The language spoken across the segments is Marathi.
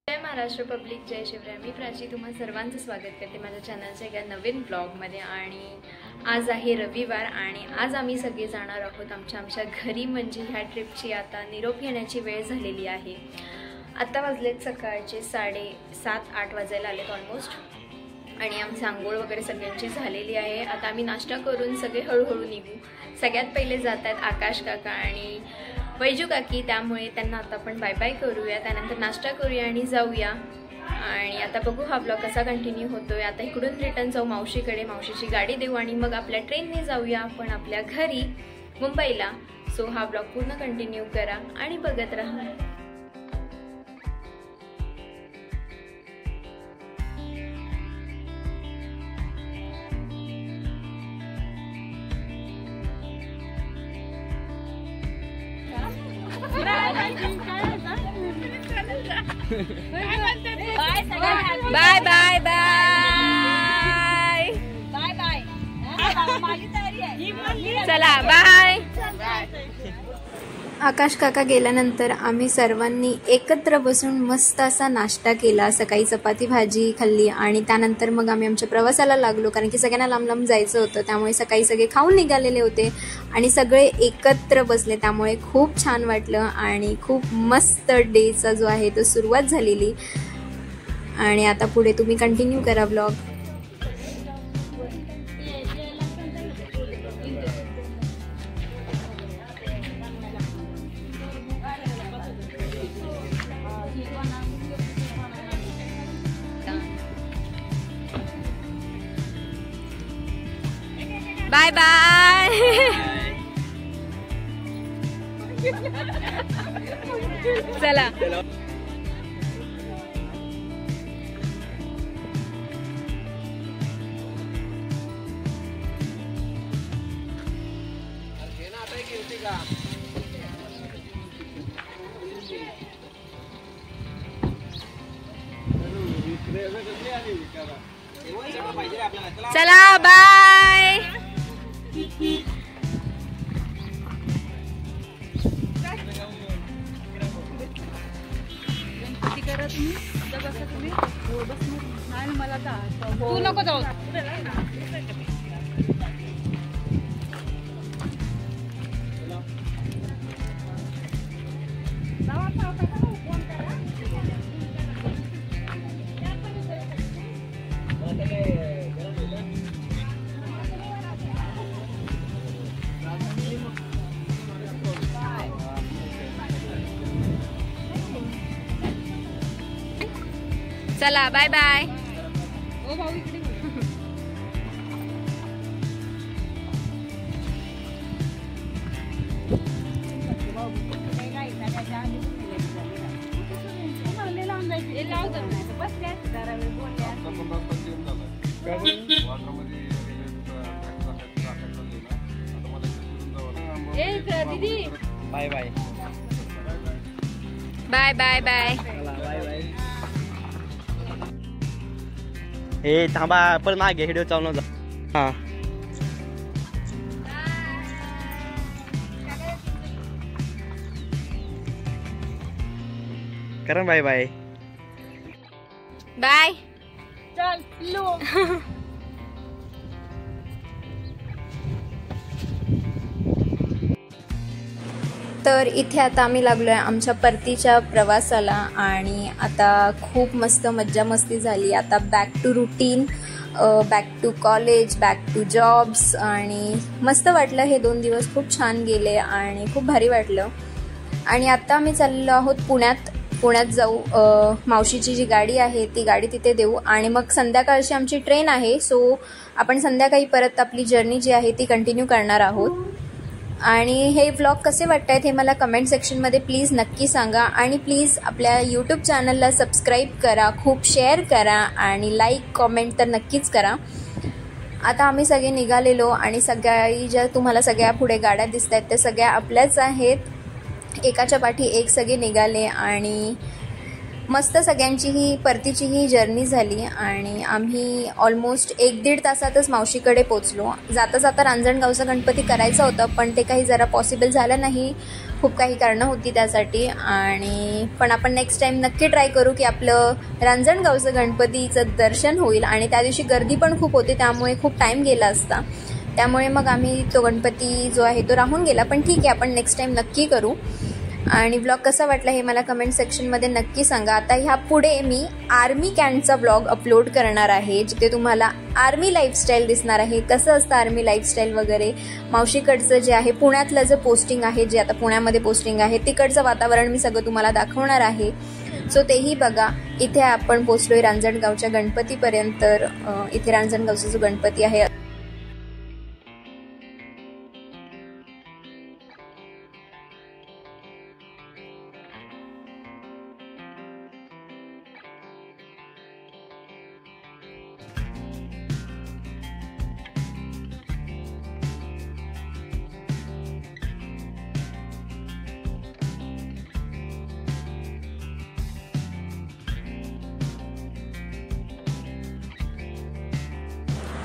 जय महाराष्ट्र पब्लिक, जय शिवराय। मी प्राची तुम्हा सर्वांचं स्वागत करते माझ्या चॅनलच्या एका नवीन ब्लॉगमध्ये। आणि आज आहे रविवार आणि आज आम्ही सगळे जाणार आहोत आमच्या घरी। म्हणजे ह्या ट्रिपची आता निरोप घेण्याची वेळ झालेली आहे। आता वाजलेत सकाळचे 7:30-8 वाजायला आलेत ऑलमोस्ट। आणि आमची आंघोळ वगैरे सगळ्यांची झालेली आहे। आता आम्ही नाश्ता करून सगळे हळूहळू निघू। सगळ्यात पहिले जात आहेत आकाश काका आणि वैजू काकी, त्यामुळे त्यांना आता आपण बाय बाय करूया, त्यानंतर नाश्ता करूया आणि जाऊया। आणि आता बघू हा ब्लॉग कसा कंटिन्यू होतोय। आता इकडून रिटर्न जाऊ मावशीकडे, मावशीची गाडी देऊ आणि मग आपल्या ट्रेनने जाऊया आपण आपल्या घरी मुंबईला। सो हा ब्लॉग पूर्ण कंटिन्यू करा आणि बघत राहा। Bye bye bye bye bye, चला बाय। आकाश काका गेल्यानंतर आम्ही सर्वांनी एकत्र बसून मस्त असा नाश्ता केला। सकाळी चपाती भाजी खाल्ली आणि त्यानंतर मग आम्ही आमच्या प्रवासाला लागलो, कारण की सगळ्यांना लांब लांब जायचं होतं। त्यामुळे सकाळी सगळे खाऊन निघालेले होते आणि सगळे एकत्र बसले, त्यामुळे खूप छान वाटलं आणि खूप मस्त डेचा जो आहे तो सुरुवात झालेली। आणि आता पुढे तुम्ही कंटिन्यू करा ब्लॉग। बाय बाय, चला चला बाय। तू नको जाऊ। चला बाय बाय। ओ भाऊ इकडे दीदी bye bye bye bye bye. हे थांबा, पण मागे व्हिडिओ चालू जा। हां करण बाय बाय बाय, चल लो। तर इथे आता आम्ही लागलोय आमच्या परतीच्या प्रवासाला आणि आता खूप मस्त मज्जा मस्ती झाली। आता back to routine, back to college, back to jobs आणि मस्त वाटलं। हे 2 दिवस खूप छान गेले आणि खूप भारी वाटलं। आणि आता आम्ही चाललो आहोत पुण्यात जाऊ। मावशीची जी गाडी आहे ती गाडी तिथे देऊ आणि मग संध्याकाळची आमची ट्रेन आहे। सो आपण संध्याकाळी परत आपली जर्नी जी आहे ती कंटिन्यू करणार आहोत। आणि हे व्लॉग कसे वाटत आहेत हे मला कमेंट सेक्शनमध्ये प्लीज नक्की सांगा। आणि प्लीज आपल्या यूट्यूब चॅनलला सबस्क्राईब करा, खूप शेअर करा आणि लाईक कमेंट तर नक्कीच करा। आता आम्ही सगळे निघालेलो आणि सगळ्या ज्या तुम्हाला सगळ्या पुढे गाड्या दिसत आहेत त्या सगळ्या आपल्याच आहेत। एकाच्या पाठी एक सगळे निघाले आणि मस्त सगळ्यांची ही परतीची ही जर्नी झाली आणि आम्ही ऑलमोस्ट 1-1.5 तासातच मावशीकडे पोचलो। जाता जाता रांजणगावचा गणपती करायचा होता पण ते काही जरा पॉसिबल झालं नाही खूप काही कारणं होती त्यासाठी. आणि पण आपण नेक्स्ट टाइम नक्की ट्राय करू की आपलं रांजणगावचं गणपतीचं दर्शन होईल. आणि त्या दिवशी गर्दी पण खूप होती, त्यामुळे खूप टाईम गेला असता. त्यामुळे मग आम्ही तो गणपती जो आहे तो राहून गेला. पण ठीक आहे, आपण नेक्स्ट टाइम नक्की करू. आणि व्लॉग कसा वाटला हे मला कमेंट सेक्शनमध्ये नक्की सांगा. आता ह्या पुढे मी आर्मी कॅम्पचा व्लॉग अपलोड करणार आहे, जिथे तुम्हाला आर्मी लाईफस्टाईल दिसणार आहे, कसं असतं आर्मी लाईफस्टाईल वगैरे. मावशीकडचं जे आहे पुण्यातलं जे पोस्टिंग आहे, जे आता पुण्यामध्ये पोस्टिंग आहे, तिकडचं वातावरण मी सगळं तुम्हाला दाखवणार आहे. सो तेही बघा. इथे आपण पोचलोय रांजणगावच्या गणपतीपर्यंत. इथे रांजणगावचा जो गणपती आहे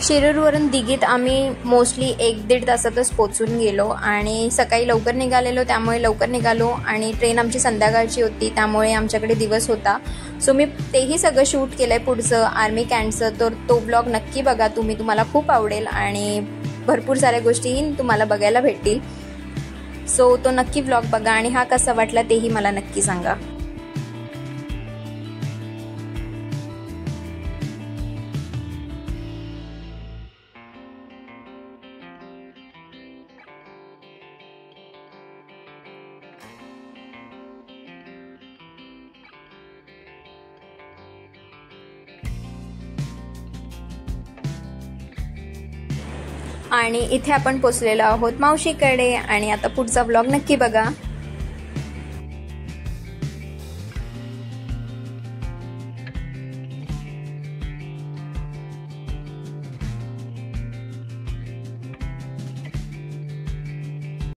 शिरूरवरून दिघीत आम्ही मोस्टली 1-1.5 तासातच पोचून गेलो. आणि सकाळी लवकर निघालेलो, त्यामुळे लवकर निघालो. आणि ट्रेन आमची संध्याकाळची होती, त्यामुळे आमच्याकडे दिवस होता. सो मी तेही सगळं शूट केलं आहे पुढचं आर्मी कॅम्पचं. तर तो ब्लॉग नक्की बघा तुम्हाला खूप आवडेल. आणि भरपूर साऱ्या गोष्टीही तुम्हाला बघायला भेटतील. सो तो नक्की ब्लॉग बघा. आणि हा कसा वाटला तेही मला नक्की सांगा. आणि इथे आपण पोचलेलो आहोत मावशीकडे. आणि आता पुढचा व्लॉग नक्की बघा.